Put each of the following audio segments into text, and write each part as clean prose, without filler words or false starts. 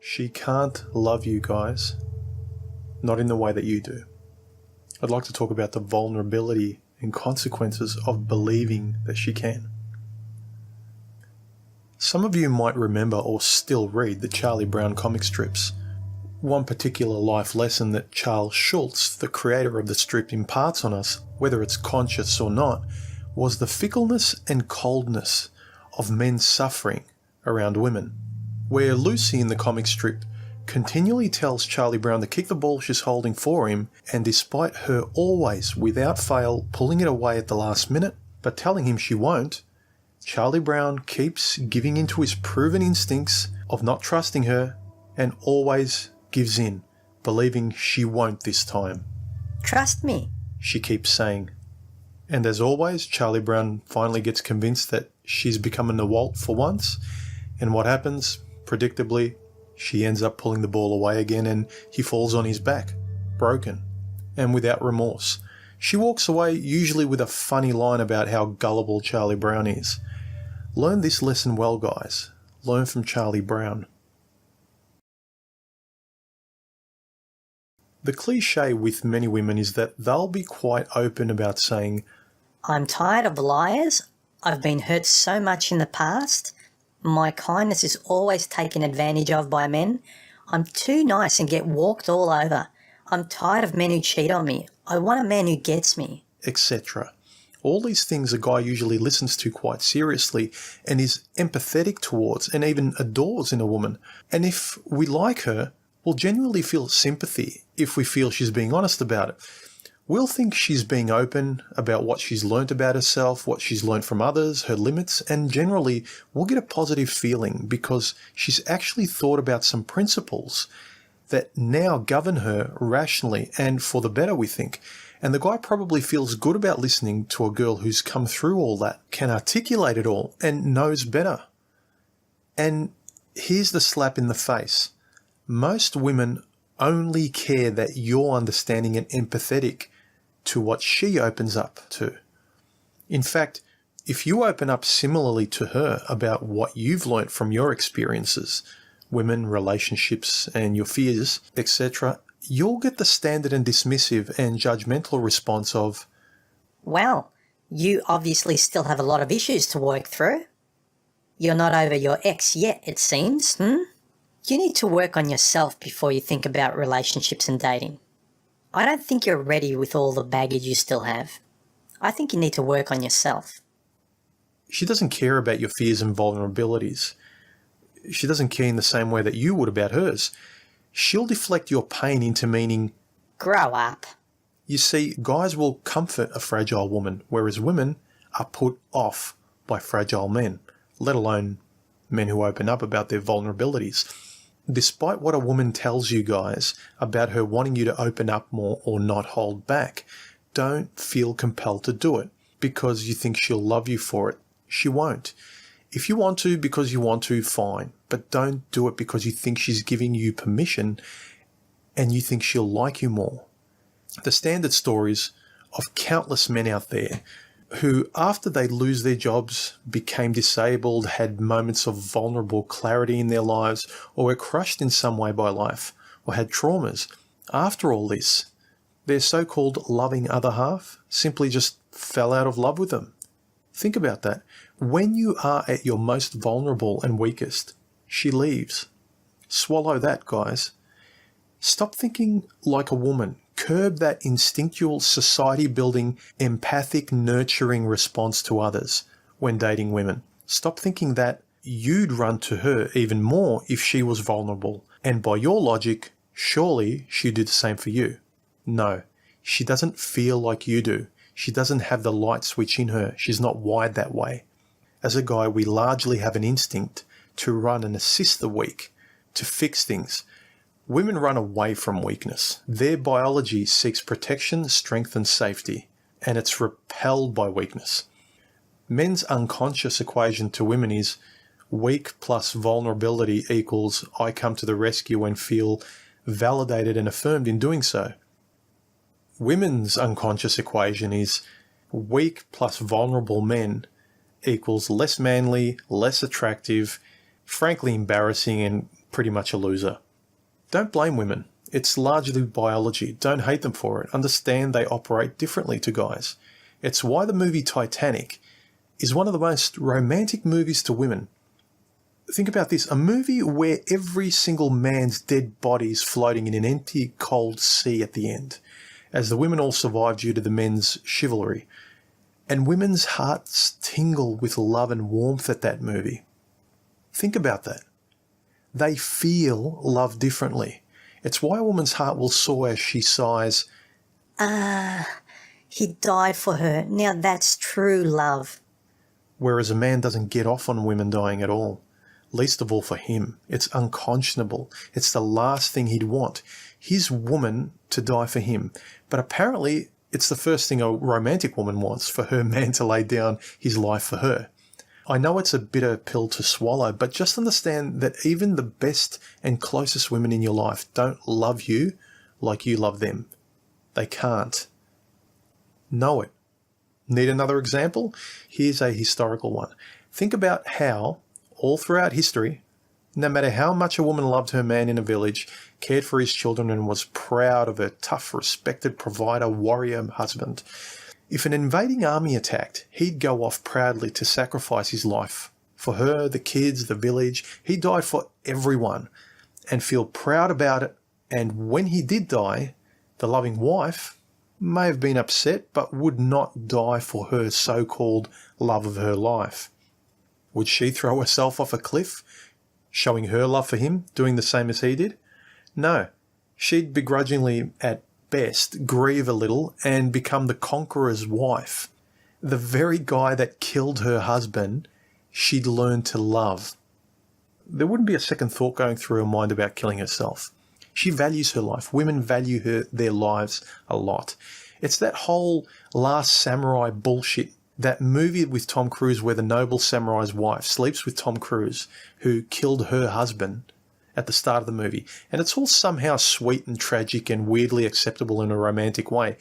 She can't love you guys, not in the way that you do. I'd like to talk about the vulnerability and consequences of believing that she can. Some of you might remember or still read the Charlie Brown comic strips. One particular life lesson that Charles Schulz, the creator of the strip, imparts on us, whether it's conscious or not, was the fickleness and coldness of men suffering around women. Where Lucy in the comic strip continually tells Charlie Brown to kick the ball she's holding for him, and despite her always, without fail, pulling it away at the last minute, but telling him she won't, Charlie Brown keeps giving in to his proven instincts of not trusting her and always gives in, believing she won't this time. Trust me, she keeps saying. And as always, Charlie Brown finally gets convinced that she's become a NAWALT for once, and what happens? Predictably, she ends up pulling the ball away again and he falls on his back, broken, and without remorse. She walks away usually with a funny line about how gullible Charlie Brown is. Learn this lesson well, guys. Learn from Charlie Brown. The cliche with many women is that they'll be quite open about saying, I'm tired of liars. I've been hurt so much in the past. My kindness is always taken advantage of by men. I'm too nice and get walked all over. I'm tired of men who cheat on me. I want a man who gets me, etc. All these things a guy usually listens to quite seriously and is empathetic towards and even adores in a woman. And if we like her, we'll genuinely feel sympathy if we feel she's being honest about it. We'll think she's being open about what she's learnt about herself, what she's learnt from others, her limits, and generally we'll get a positive feeling because she's actually thought about some principles that now govern her rationally and for the better, we think. And the guy probably feels good about listening to a girl who's come through all that, can articulate it all, and knows better. And here's the slap in the face. Most women only care that you're understanding and empathetic to what she opens up to. In fact, if you open up similarly to her about what you've learnt from your experiences, women, relationships, and your fears, etc., you'll get the standard and dismissive and judgmental response of, well, you obviously still have a lot of issues to work through. You're not over your ex yet, it seems, You need to work on yourself before you think about relationships and dating. I don't think you're ready with all the baggage you still have. I think you need to work on yourself. She doesn't care about your fears and vulnerabilities. She doesn't care in the same way that you would about hers. She'll deflect your pain into meaning, grow up. You see, guys will comfort a fragile woman, whereas women are put off by fragile men, let alone men who open up about their vulnerabilities. Despite what a woman tells you guys about her wanting you to open up more or not hold back, don't feel compelled to do it because you think she'll love you for it. She won't. If you want to because you want to, fine, but don't do it because you think she's giving you permission and you think she'll like you more. The standard stories of countless men out there who, after they lose their jobs, became disabled, had moments of vulnerable clarity in their lives, or were crushed in some way by life, or had traumas. After all this, their so-called loving other half simply just fell out of love with them. Think about that. When you are at your most vulnerable and weakest, she leaves. Swallow that, guys. Stop thinking like a woman. Curb that instinctual, society-building, empathic, nurturing response to others when dating women. Stop thinking that you'd run to her even more if she was vulnerable. And by your logic, surely she'd do the same for you. No, she doesn't feel like you do. She doesn't have the light switch in her. She's not wired that way. As a guy, we largely have an instinct to run and assist the weak, to fix things. Women run away from weakness. Their biology seeks protection, strength, and safety, and it's repelled by weakness. Men's unconscious equation to women is weak plus vulnerability equals I come to the rescue and feel validated and affirmed in doing so. Women's unconscious equation is weak plus vulnerable men equals less manly, less attractive, frankly embarrassing, and pretty much a loser. Don't blame women. It's largely biology. Don't hate them for it. Understand they operate differently to guys. It's why the movie Titanic is one of the most romantic movies to women. Think about this, a movie where every single man's dead body is floating in an empty, cold sea at the end, as the women all survive due to the men's chivalry. And women's hearts tingle with love and warmth at that movie. Think about that. They feel love differently. It's why a woman's heart will soar as she sighs, he died for her. Now that's true love. Whereas a man doesn't get off on women dying at all. Least of all for him. It's unconscionable. It's the last thing he'd want. His woman to die for him. But apparently it's the first thing a romantic woman wants, for her man to lay down his life for her. I know it's a bitter pill to swallow, but just understand that even the best and closest women in your life don't love you like you love them. They can't. Know it. Need another example? Here's a historical one. Think about how, all throughout history, no matter how much a woman loved her man in a village, cared for his children and was proud of her tough, respected provider, warrior husband, if an invading army attacked, he'd go off proudly to sacrifice his life. For her, the kids, the village, he died for everyone and feel proud about it. And when he did die, the loving wife may have been upset, but would not die for her so-called love of her life. Would she throw herself off a cliff, showing her love for him, doing the same as he did? No, she'd begrudgingly, at best, grieve a little and become the conqueror's wife. The very guy that killed her husband, she'd learn to love. There wouldn't be a second thought going through her mind about killing herself. She values her life. Women value their lives a lot. It's that whole Last Samurai bullshit, that movie with Tom Cruise where the noble samurai's wife sleeps with Tom Cruise, who killed her husband at the start of the movie. And it's all somehow sweet and tragic and weirdly acceptable in a romantic way.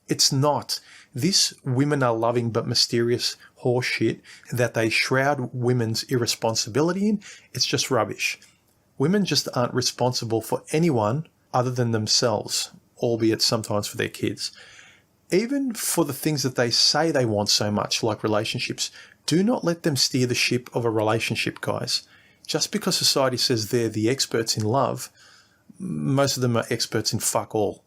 It's not. This women are loving but mysterious horseshit that they shroud women's irresponsibility in, it's just rubbish. Women just aren't responsible for anyone other than themselves, albeit sometimes for their kids. Even for the things that they say they want so much, like relationships, do not let them steer the ship of a relationship, guys. Just because society says they're the experts in love, most of them are experts in fuck all.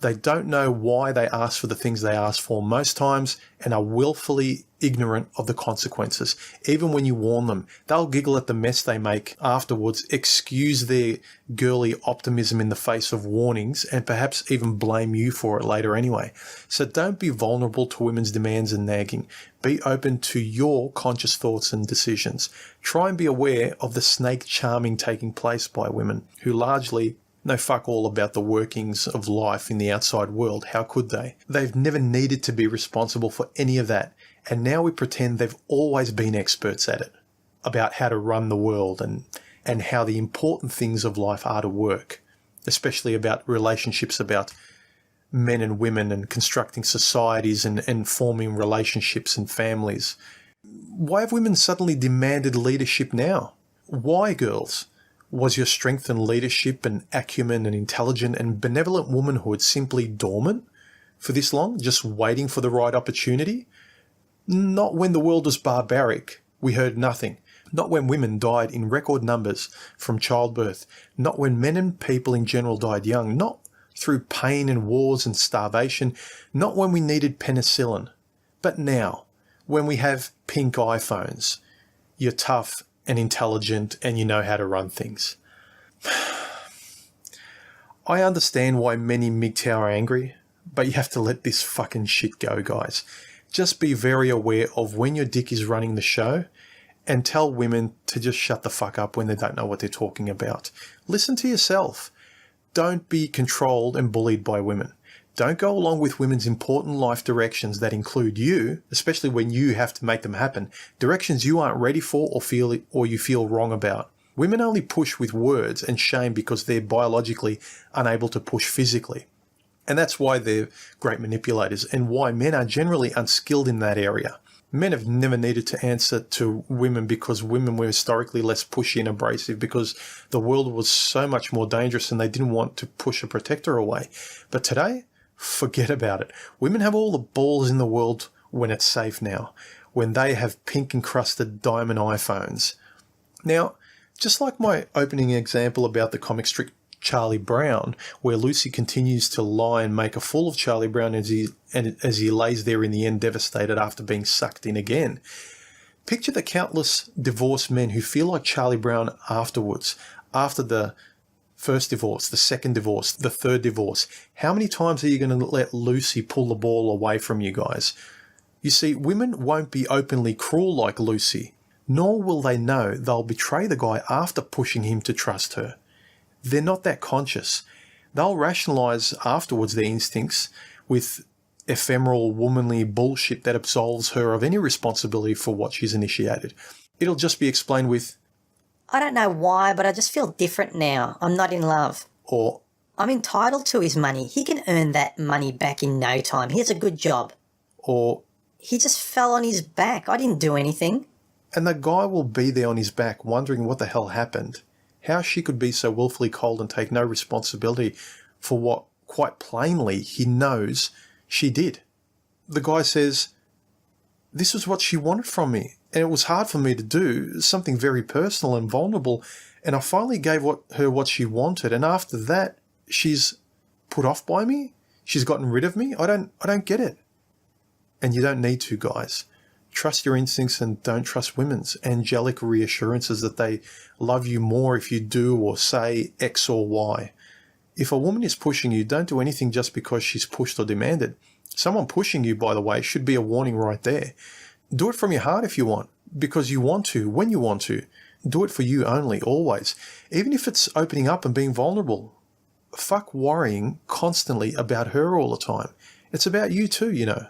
They don't know why they ask for the things they ask for most times and are willfully ignorant of the consequences. Even when you warn them, they'll giggle at the mess they make afterwards, excuse their girly optimism in the face of warnings, and perhaps even blame you for it later anyway. So don't be vulnerable to women's demands and nagging. Be open to your conscious thoughts and decisions. Try and be aware of the snake charming taking place by women who largely know fuck all about the workings of life in the outside world. How could they? They've never needed to be responsible for any of that. And now we pretend they've always been experts at it, about how to run the world and how the important things of life are to work, especially about relationships, about men and women and constructing societies and forming relationships and families. Why have women suddenly demanded leadership now? Why, girls? Was your strength and leadership and acumen and intelligent and benevolent womanhood simply dormant for this long, just waiting for the right opportunity? Not when the world was barbaric. We heard nothing. Not when women died in record numbers from childbirth. Not when men and people in general died young. Not through pain and wars and starvation. Not when we needed penicillin. But now, when we have pink iPhones, you're tough and intelligent and you know how to run things. I understand why many MGTOW are angry, but you have to let this fucking shit go, guys. Just be very aware of when your dick is running the show and tell women to just shut the fuck up when they don't know what they're talking about. Listen to yourself. Don't be controlled and bullied by women. Don't go along with women's important life directions that include you, especially when you have to make them happen, directions you aren't ready for or you feel wrong about. Women only push with words and shame because they're biologically unable to push physically. And that's why they're great manipulators and why men are generally unskilled in that area. Men have never needed to answer to women because women were historically less pushy and abrasive because the world was so much more dangerous and they didn't want to push a protector away. But today, forget about it. Women have all the balls in the world when it's safe now, when they have pink encrusted diamond iPhones. Now, just like my opening example about the comic strip Charlie Brown, where Lucy continues to lie and make a fool of Charlie Brown as he lays there in the end devastated after being sucked in again. Picture the countless divorced men who feel like Charlie Brown afterwards, after the first divorce, the second divorce, the third divorce. How many times are you going to let Lucy pull the ball away from you guys? You see, women won't be openly cruel like Lucy, nor will they know they'll betray the guy after pushing him to trust her. They're not that conscious. They'll rationalise afterwards their instincts with ephemeral womanly bullshit that absolves her of any responsibility for what she's initiated. It'll just be explained with, I don't know why, but I just feel different now. I'm not in love. or, I'm entitled to his money. He can earn that money back in no time. He has a good job. or, He just fell on his back. I didn't do anything. and the guy will be there on his back wondering what the hell happened. How she could be so willfully cold and take no responsibility for what, quite plainly, he knows she did. The guy says, this was what she wanted from me, and it was hard for me to do, something very personal and vulnerable, and I finally gave her what she wanted, and after that, she's put off by me? She's gotten rid of me? I don't get it. And you don't need to, guys. Trust your instincts and don't trust women's angelic reassurances that they love you more if you do or say X or Y. If a woman is pushing you, don't do anything just because she's pushed or demanded. Someone pushing you, by the way, should be a warning right there. Do it from your heart if you want, because you want to, when you want to. Do it for you only, always. Even if it's opening up and being vulnerable. Fuck worrying constantly about her all the time. It's about you too, you know.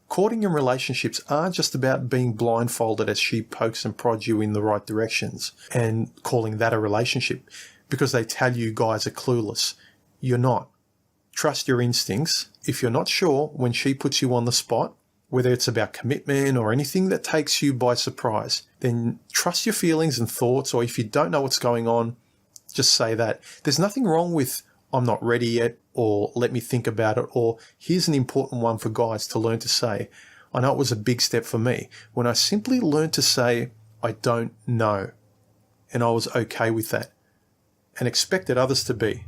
Courting and relationships aren't just about being blindfolded as she pokes and prods you in the right directions and calling that a relationship because they tell you guys are clueless. You're not. Trust your instincts. If you're not sure when she puts you on the spot, whether it's about commitment or anything that takes you by surprise, then trust your feelings and thoughts, or if you don't know what's going on, just say that. There's nothing wrong with I'm not ready yet, or let me think about it, or here's an important one for guys to learn to say. I know it was a big step for me when I simply learned to say, I don't know. And I was okay with that and expected others to be.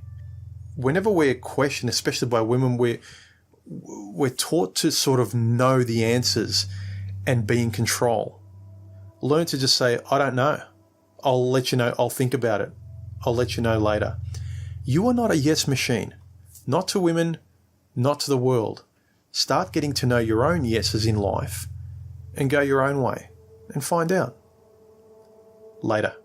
Whenever we're questioned, especially by women, we're taught to sort of know the answers and be in control. Learn to just say, I don't know. I'll let you know. I'll think about it. I'll let you know later. You are not a yes machine. Not to women, not to the world. Start getting to know your own yeses in life and go your own way and find out. Later.